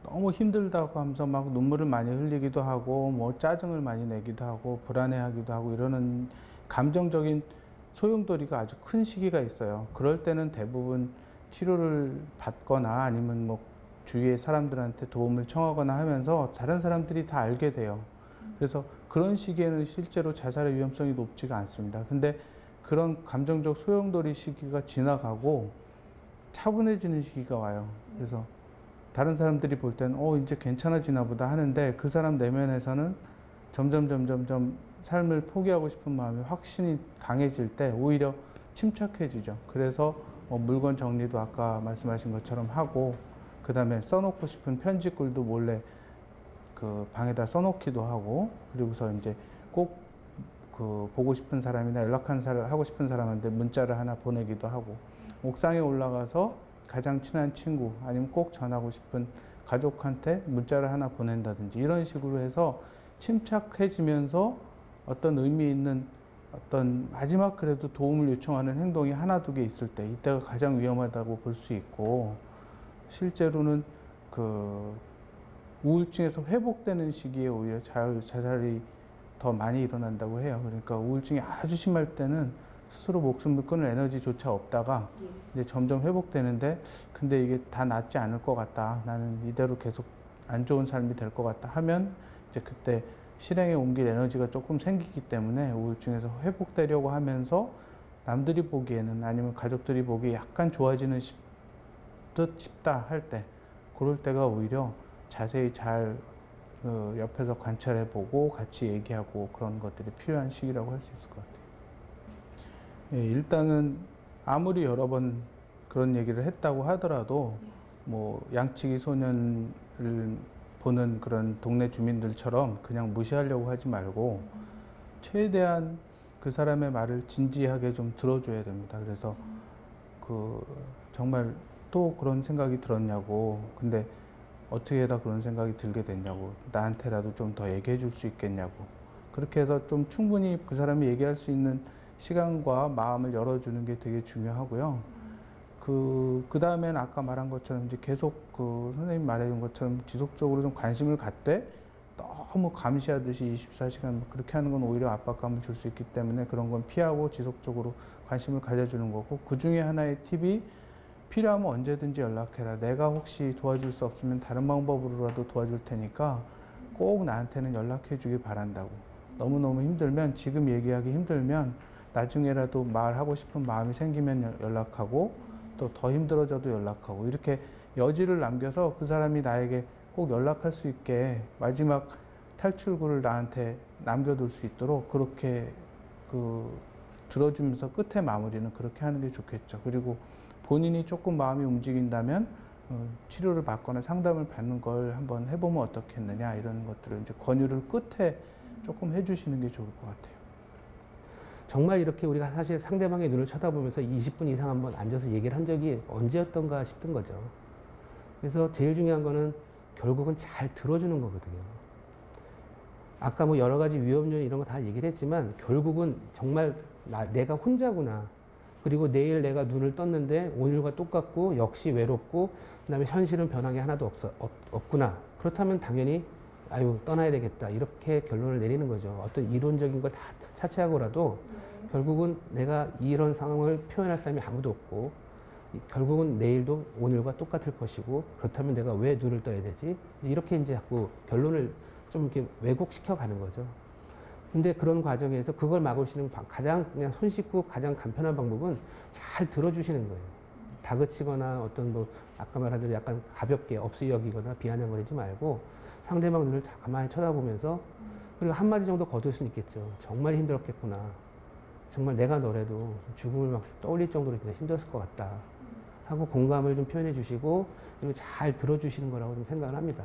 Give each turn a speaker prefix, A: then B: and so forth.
A: 너무 힘들다고 하면서 막 눈물을 많이 흘리기도 하고 뭐 짜증을 많이 내기도 하고 불안해하기도 하고 이러는 감정적인 소용돌이가 아주 큰 시기가 있어요. 그럴 때는 대부분 치료를 받거나 아니면 뭐 주위의 사람들한테 도움을 청하거나 하면서 다른 사람들이 다 알게 돼요. 그래서 그런 시기에는 실제로 자살의 위험성이 높지가 않습니다. 근데 그런 감정적 소용돌이 시기가 지나가고 차분해지는 시기가 와요. 그래서 다른 사람들이 볼 때는 이제 괜찮아지나 보다 하는데 그 사람 내면에서는 점점 삶을 포기하고 싶은 마음이 확신이 강해질 때 오히려 침착해지죠. 그래서 물건 정리도 아까 말씀하신 것처럼 하고 그 다음에 써놓고 싶은 편지글도 몰래 그 방에다 써놓기도 하고 그리고서 이제 꼭 그 보고 싶은 사람이나 하고 싶은 사람한테 문자를 하나 보내기도 하고 옥상에 올라가서 가장 친한 친구 아니면 꼭 전하고 싶은 가족한테 문자를 하나 보낸다든지 이런 식으로 해서 침착해지면서 어떤 의미 있는 어떤 마지막 그래도 도움을 요청하는 행동이 하나 두 개 있을 때 이때가 가장 위험하다고 볼 수 있고 실제로는 그 우울증에서 회복되는 시기에 오히려 자살이 더 많이 일어난다고 해요. 그러니까 우울증이 아주 심할 때는 스스로 목숨을 끊을 에너지조차 없다가 이제 점점 회복되는데 근데 이게 다 낫지 않을 것 같다. 나는 이대로 계속 안 좋은 삶이 될 것 같다 하면 이제 그때 실행에 옮길 에너지가 조금 생기기 때문에 우울증에서 회복되려고 하면서 남들이 보기에는 아니면 가족들이 보기에 약간 좋아지는 듯 싶다 할 때 그럴 때가 오히려 자세히 잘 옆에서 관찰해보고 같이 얘기하고 그런 것들이 필요한 시기라고 할 수 있을 것 같아요. 예, 일단은 아무리 여러 번 그런 얘기를 했다고 하더라도 뭐 양치기 소년을 보는 그런 동네 주민들처럼 그냥 무시하려고 하지 말고 최대한 그 사람의 말을 진지하게 좀 들어줘야 됩니다. 그래서 그 정말 또 그런 생각이 들었냐고 근데 어떻게 다 그런 생각이 들게 됐냐고 나한테라도 좀 더 얘기해 줄 수 있겠냐고 그렇게 해서 좀 충분히 그 사람이 얘기할 수 있는 시간과 마음을 열어주는 게 되게 중요하고요. 그 다음엔 아까 말한 것처럼 이제 계속 그 선생님 말해준 것처럼 지속적으로 좀 관심을 갖되 너무 감시하듯이 24시간 그렇게 하는 건 오히려 압박감을 줄 수 있기 때문에 그런 건 피하고 지속적으로 관심을 가져주는 거고 그 중에 하나의 팁이 필요하면 언제든지 연락해라. 내가 혹시 도와줄 수 없으면 다른 방법으로라도 도와줄 테니까 꼭 나한테는 연락해 주길 바란다고. 너무너무 힘들면 지금 얘기하기 힘들면 나중에라도 말하고 싶은 마음이 생기면 연락하고 또 더 힘들어져도 연락하고 이렇게 여지를 남겨서 그 사람이 나에게 꼭 연락할 수 있게 마지막 탈출구를 나한테 남겨둘 수 있도록 그렇게 들어주면서 끝에 마무리는 그렇게 하는 게 좋겠죠. 그리고 본인이 조금 마음이 움직인다면 치료를 받거나 상담을 받는 걸 한번 해보면 어떻겠느냐 이런 것들을 이제 권유를 끝에 조금 해주시는 게 좋을 것 같아요.
B: 정말 이렇게 우리가 사실 상대방의 눈을 쳐다보면서 20분 이상 한번 앉아서 얘기를 한 적이 언제였던가 싶은 거죠. 그래서 제일 중요한 거는 결국은 잘 들어주는 거거든요. 아까 뭐 여러 가지 위험 요인 이런 거 다 얘기를 했지만 결국은 정말 내가 혼자구나. 그리고 내일 내가 눈을 떴는데 오늘과 똑같고 역시 외롭고 그다음에 현실은 변한 게 하나도 없구나. 그렇다면 당연히 아유 떠나야 되겠다. 이렇게 결론을 내리는 거죠. 어떤 이론적인 걸 다 차치하고라도 결국은 내가 이런 상황을 표현할 사람이 아무도 없고 결국은 내일도 오늘과 똑같을 것이고 그렇다면 내가 왜 눈을 떠야 되지? 이렇게 이제 자꾸 결론을 좀 이렇게 왜곡시켜 가는 거죠. 근데 그런 과정에서 그걸 막을 수 있는 가장 그냥 손쉽고 가장 간편한 방법은 잘 들어주시는 거예요. 다그치거나 어떤 뭐 아까 말한 대로 약간 가볍게 업수 여기거나 비아냥거리지 말고 상대방 눈을 가만히 쳐다보면서 그리고 한마디 정도 거둘 수는 있겠죠. 정말 힘들었겠구나. 정말 내가 너라도 죽음을 막 떠올릴 정도로 진짜 힘들었을 것 같다. 하고 공감을 좀 표현해 주시고 그리고 잘 들어주시는 거라고 좀 생각을 합니다.